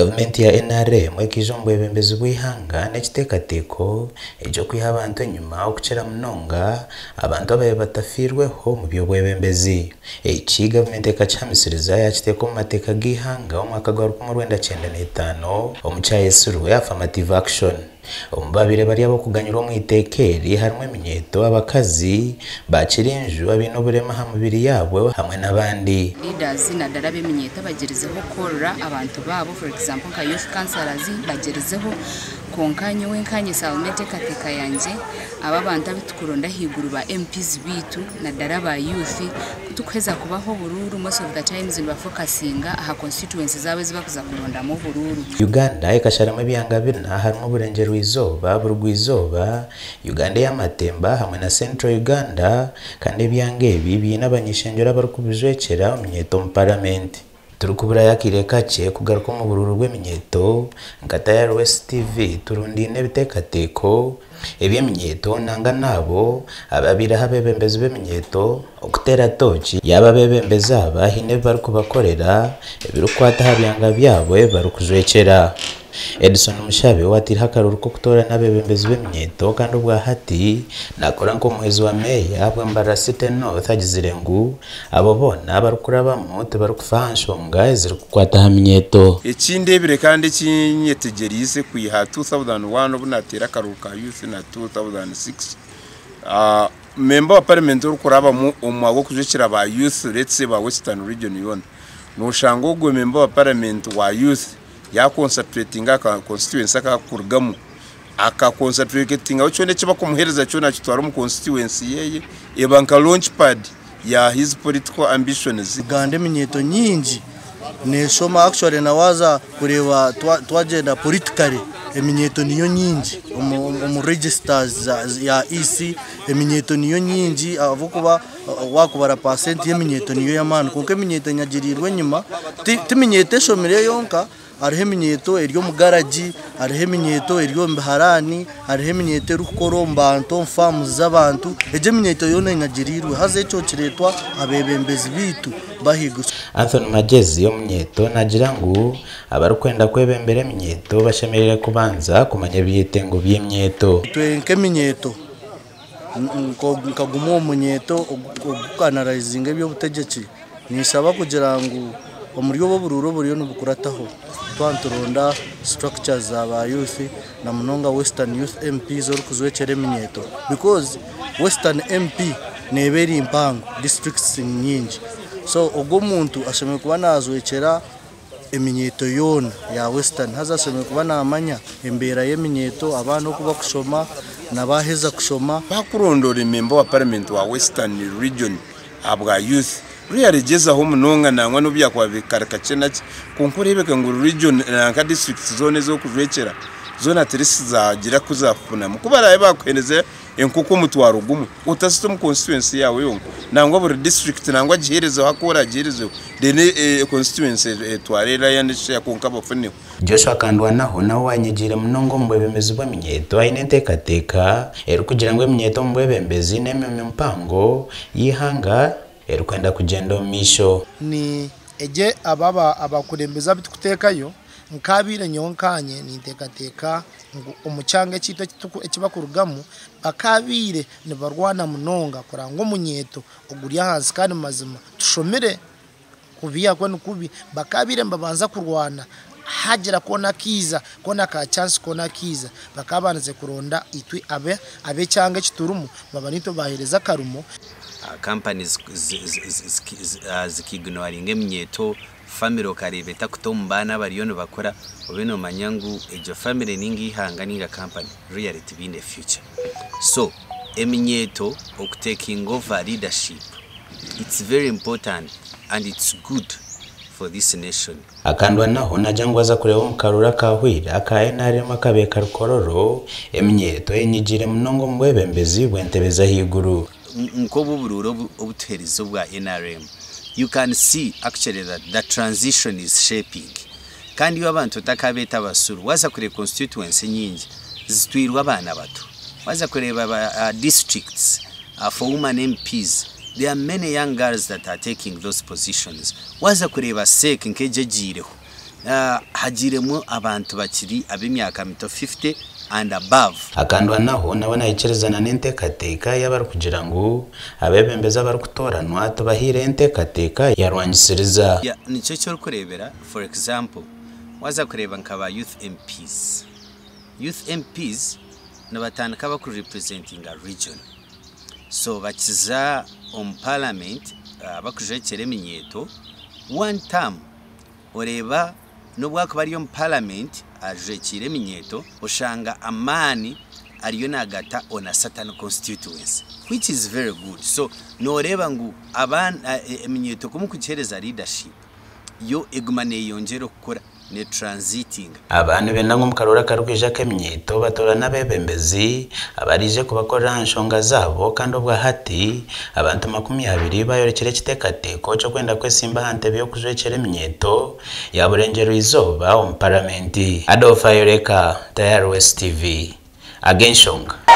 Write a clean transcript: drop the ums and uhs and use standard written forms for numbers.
Government ya NRM ekijombo ebembezi bwihanga n'ekiteekateeko ekyo kwiha abantu enyuma okukira munonga abantu abaye batafirweho mu by'obwebembezi. Eki government ekakihamisiriza yakiteeka omu mateeka g'ihanga omwaka gwa 1995 omu kyayesirwe affirmative action. Omubabire bari abokuganyirwa omu iteeka eri harimu eminyeeto abakazi bakiri enju abaine oburema aha mibiri yaabwe hamwe n'abandi. Leaders naddala b'eminyeeto bagirizeho korora abantu baabo, for example nka youth councillors bagirizeho konka nyowe nkanye Salome enteekateeka yangye aba abantu abitukuronda haiguru ba MPs bitu naddala ba youth tukuheza kubaho bururu. Most of the times nibafocusinga aha constituencies zaabwe zibakuza kurondamu bururu. Uganda ekasharamu ebyanga bina harimu oburengero rw'izooba, burugwizooba, Uganda y'amatemba hamwe na Central Uganda, kandi ebyanga ebi biine abanyeshenjera barikubijwekera omunyeeto mu parliament. Turikubura yakire kakye kugaruka omu bururu bw'eminyeeto nkata ya West TV turundiine ebiteekateeko eby'eminyeeto nanga nabo ababiraho abebembezi b'eminyeeto okuteera tooki yaba abebembezi aba hiine barikubakorera ebirukwata aha byanga byabwe barikujwekera. Edison Mushabe watiriho akaruru k'okutoora n'abebembezi b'eminyeeto kandi obwa hati nakora nk'omuhezi wa meya bw'Embarara City North agizire ngu abo boona barikurabamu tibarikufa aha nshonga ezirikukwata aha minyeeto. Ekindebire kandi ekinyetegeriise kwiha 2001 obu nateera akaruru ka youth na 2006 member wa parliament orikurabamu omwaka gw'okujwekera ba youth let's say ba Western Region yona noshanga ogwo member wa parliament wa youth ya concentratinga ka constituency akakurugamu akaconcentratinga ochone kiba kumuhereza cyona kitwara mu constituency yeye ebanka launchpad ya his political ambitions. Uganda eminyeeto nyingi neshoma actually nawaza kureba twagenda politically eminyeeto niyo nyingi omu registers ya EC eminyeeto niyo nyingi avukuba wakubara percent y'eminyeeto niyo yamana konke eminyeeto nyagirirwe nyuma timinyeeto eshomere yonka. Hariho eminyeeto eri omu garaji, hariho eminyeeto eri omu biharani, hariho eminyeeto erikukora omu bantu omu farms z'abantu. Egyo eminyeeto yoona enyagirirwe haza ekyo kireetwa abebembezi bitu bahigusha. Anthony Magezi omunyeeto nagira ngu abarikwenda kwebembera eminyeeto bashemereire kubanza kumanya ebyetengo by'emyeeto. Twenke eminyeeto nkaguma omunyeeto okukanarayizinga eby'obutegeki nisaba kugira ngu omuri obo bururu buriyo nibukurataho twanturonda structures z'aba youth na munonga Western Youth MPs orikuzwekera eminyeeto because Western MP neberi impango districts nyingi, so ogwo muntu ashemeye kuba nazwekera eminyeeto yoona ya Western haza ashemeye kuba namanya embeera y'eminyeeto abana okuba kushoma nabaheza kushoma bakurondora member wa parliament wa Western Region abwa youth ruyarigeza ho munonga nangwa no byakwa bikarakace konkurebeka ngo region nka district zone zo kuvekera zona terisi zagira kuzafuna mukubara bakweneze enkuko mutwaro gumu utasito mu constituency yawe yongo nangwa buri district nangwa giherezo hakora giherezo dene constituency twarera yandisha yakonka bafuniwe. Joshua Kandwa naho wanyigira munongo mu bwebembezi bw'eminyeeto aine enteekateeka kugira ngo eminyeeto mu bwebembezi n'emwe mpango y'ihanga erikwenda kugenda omu misho. Ni eje abakulembeza bitukuteekayo nkabire nyonkanye ninteekateeka omukyanga ekito ekibakurugamu bakabire nibarwana munonga kuranga omunyeeto oguri ahansi kandi mazima tushomere kubiya kwenu kubi bakabire mbabanza kurwana hagira kona kiza kona ka chance kona kiza bakabanze kuronda itwi abe cyanga ekiturumu babanito bahereza karumo. Companies zikignoring eminyeeto family okarebeta kutombana bariyo bakora obeno manyangu ejo family ningi ihanga ninga company reality in the future. So eminyeeto taking over leadership, it's very important and it's good for this nation. Akandwa naho najangwaza kureba omukarura kahwira aka NRM akabeka rukororo eminyeeto enyigire munongo mu bwebembezi bw'entebeza higuru. Nkobo bururo obuterizo bwa NRM, you can see actually that the transition is shaping. Kandi abantu takabeta basuru waza kure constituency nyingi zitwirwa abana bato waza kureba districts for women MPs. There are many young girls that are taking those positions. Waza kureba sek nkeje jireho hagiremo abantu bakiri ab'imyaka mito 50 and above. Akandwa naho nabona ikerezana n'entekateka y'abari kugira ngo abebembeza bari kutoranwa tubahire entekateka yarwanyisiriza. Nicyo cyo kurebera, for example waza kureba nkaba youth MPs nabatandika bakuru representing a region, so bakiza parliament bakujekere eminyeto one term oreba nubwo akaba ariyo parliament ajekire eminyeto ushanga amani ariyo nagata on a certain constituency, which is very good. So noreba ngu eminyeto kumukuchereza leadership yo egumane yongero gukora ne transiting abantu benda ngo mukarora karukije k'eminyeto batora n'abebembezi abarije kubakorera nshonga zabo kandi ubwa hati abantu 20 bayorekere kitekateko cyo kwenda kwesimba hante byo kujwekera eminyeto ya burengero izoba mu parliament. Adolphe Ayoreka, Tayari West TV, Agenshonga.